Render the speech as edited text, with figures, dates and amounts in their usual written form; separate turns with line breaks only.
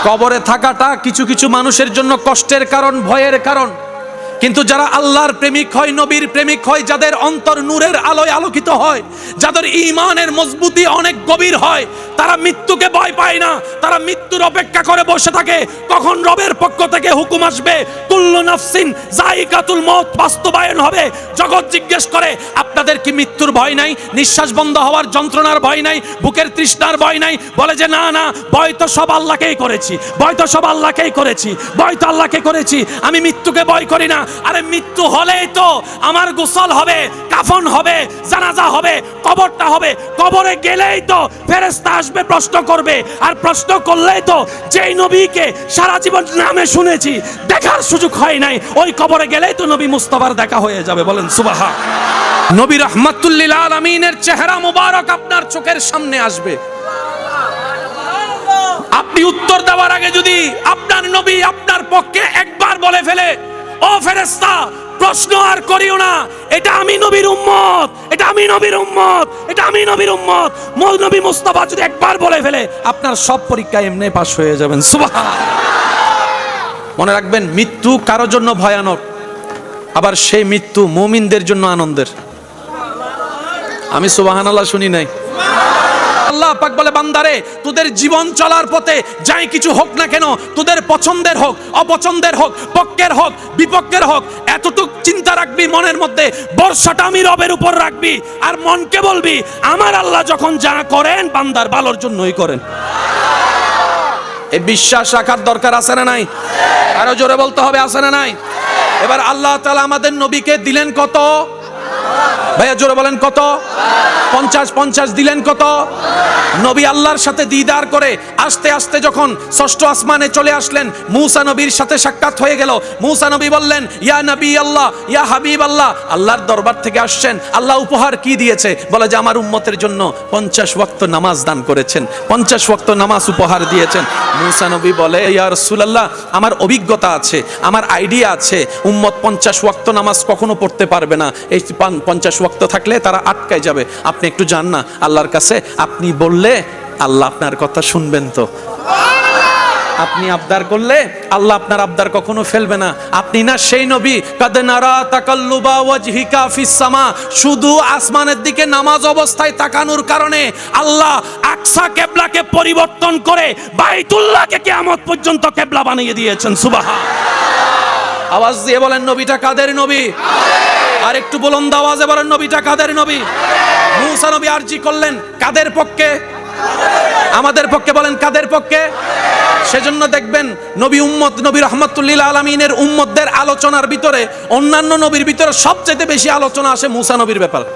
কবরে থাকাটা কিছু কিছু মানুষের জন্য কষ্টের কারণ, ভয়ের কারণ, কিন্তু যারা আল্লাহর প্রেমিক হয়, নবীর প্রেমিক হয়, যাদের অন্তর নূরের আলোয় আলোকিত হয়, যাদের ঈমানের মজবুতি অনেক গভীর হয়, তারা মৃত্যুকে ভয় পায় না। তারা মৃত্যুর অপেক্ষা করে বসে থাকে কখন রবের পক্ষ থেকে হুকুম আসবে। কুল্লু নাফসিন যায়িকাতুল মউত বাস্তবায়ন হবে। জগৎ জিজ্ঞেস করে, আপনাদের কি মৃত্যুর ভয় নাই? নিঃশ্বাস বন্ধ হওয়ার যন্ত্রণার ভয় নাই? বুকের তৃষ্ণার ভয় নাই? বলে যে না না, ভয় তো সব আল্লাহকেই করেছি, ভয় তো সব আল্লাহকেই করেছি, ভয় তো আল্লাহকে করেছি, আমি মৃত্যুকে ভয় করি না। আরে মৃত্যু হলেই তো আমার গোসল হবে, কাফন হবে, জানাজা হবে, কবরটা হবে। কবরে গেলেই তো ফেরেশতা আসবে, প্রশ্ন করবে। আর প্রশ্ন করলেই তো যেই নবীকে সারা জীবন নামে শুনেছি, দেখার সুযোগ হয় নাই, ওই কবরে গেলেই তো নবী মুস্তাফার দেখা হয়ে যাবে। বলেন সুবহান। নবী রাহমাতুল লিল আলামিনের চেহারা মুবারক আপনার চোখের সামনে আসবে। আপনি উত্তর দেওয়ার আগে যদি আপনার নবী আপনার পক্ষে একবার বলে ফেলে, ও ফেরেশতা প্রশ্ন আর করিও না, এটা আমি নবীর উম্মত, এটা আমি নবীর উম্মত, এটা আমি নবীর উম্মত, নবী মুস্তাফা যদি একবার বলে ফেলে, আপনার সব পরীক্ষায় এমনি পাস হয়ে যাবেন। সুবহান। মনে রাখবেন, মৃত্যু কারোর জন্য ভয়ানক, আবার সেই মৃত্যু মুমিনদের জন্য আনন্দের। আমি সুবহানাল্লাহ শুনি নাই? আল্লাহ পাক বলে, বান্দারে তোদের জীবন চলার পথে যাই কিছু হোক না কেন, তোদের পছন্দের হোক, অপছন্দের হোক, পক্ষের হোক, বিপক্ষের হোক, এতটুক চিন্তা রাখবি মনের মধ্যে, ভরসাটা আমি রবের উপর রাখবি। আর মনকে বলবি, আমার আল্লাহ যখন যা করেন বান্দার ভালোর জন্যই করেন। এই বিশ্বাস রাখার দরকার আছে না নাই? আরো জোরে বলতে হবে, আছে না নাই? এবার আল্লাহ তাআলা আমাদের নবীকে দিলেন কত? ভাইয়া জোরে বলেন কত? 50 দিলেন কত? নবী আল্লাহর সাথে দিদার করে আস্তে আস্তে যখন ষষ্ঠ আসমানে চলে আসলেন, মূসা নবীর সাথে সাক্ষাৎ হয়ে গেল। মূসা নবী বললেন, ইয়া নবী আল্লাহ, ইয়া হাবিব আল্লাহ, আল্লাহর দরবার থেকে আসছেন, আল্লাহ উপহার কি দিয়েছে? বলে যে আমার উম্মতের জন্য 50 ওয়াক্ত নামাজ দান করেছেন, 50 ওয়াক্ত নামাজ উপহার দিয়েছেন। মূসা নবী বলে, ইয়া রাসূলুল্লাহ, আমার অভিজ্ঞতা আছে, আমার আইডিয়া আছে, উম্মত 50 ওয়াক্ত নামাজ কখনো পড়তে পারবে না, এই 50 ওয়াক্ত থাকলে তারা আটকায় যাবে, আপনি একটু যান না আল্লাহর কাছে, আপনি বললে আল্লাহ আপনার কথা শুনবেন। তো আপনি আবদার করলে আল্লাহ আপনার আবদার কখনো ফেলবে না। আপনি না সেই নবী, কাদ নারা তাকাল্লুবা ওয়াজহিকা ফিস সামা, শুধু আসমানের দিকে নামাজ অবস্থায় তাকানোর কারণে আল্লাহ আকসা কিবলাকে পরিবর্তন করে বাইতুল্লাহকে কিয়ামত পর্যন্ত কিবলা বানিয়ে দিয়েছেন। সুবহান। আওয়াজ দিয়ে বলেন, নবীটা কাদের নবী? আর একটু বুলন্দ আওয়াজে বলেন, নবীটা কাদের নবী? মূসা নবী আরজি করলেন কাদের পক্ষে? আমাদের পক্ষে। বলেন কাদের পক্ষে? সেজন্য দেখবেন নবী উম্মত, নবী রাহমাতুল লিল আলামিনের উম্মতদের আলোচনার ভিতরে অন্যান্য নবীর ভিতরে সবচেয়ে বেশি আলোচনা আসে মূসা নবীর ব্যাপারে।